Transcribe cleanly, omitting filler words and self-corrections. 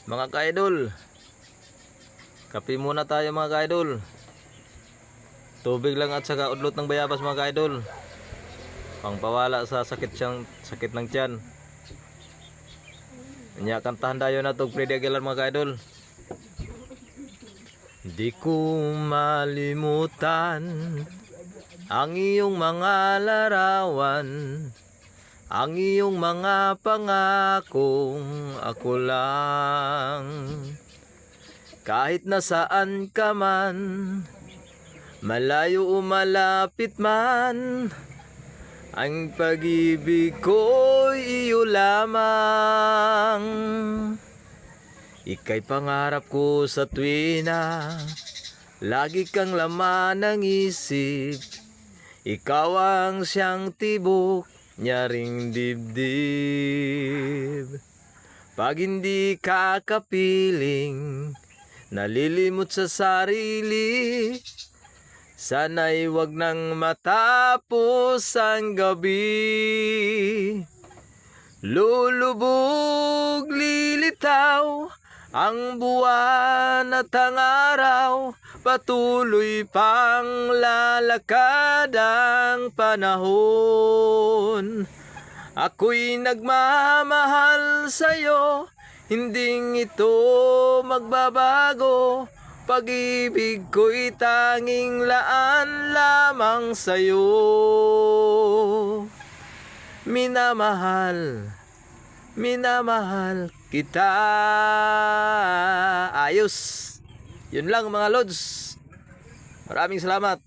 Mga ka-idol, kape muna tayo mga ka-idol. Tubig lang at saka udlot ng bayabas mga ka-idol. Pangpawala sa sakit ng tiyan. Nya kantahan tayo na to Freddy Aguilar mga ka-idol. Di ko malimutan ang iyong mga larawan, ang iyong mga pangakong ako lang. Kahit nasaan ka man, malayo o malapit man, ang pag-ibig ko'y iyo lamang. Ika'y pangarap ko sa tuwina, lagi kang laman ng isip. Ikaw ang siyang tibok, nyaring dibdib. Pag hindi ka kapiling, nalilimot sa sarili, sana'y wag nang matapos ang gabi. Lulubog, lilitaw ang buwan at ang araw, patuloy pang lalakad ang panahon. Ako'y nagmamahal sa'yo, hinding ito magbabago. Pag-ibig ko'y tanging laan lamang sa'yo. Minamahal kita. Ayos. Yun lang mga lods. Maraming salamat.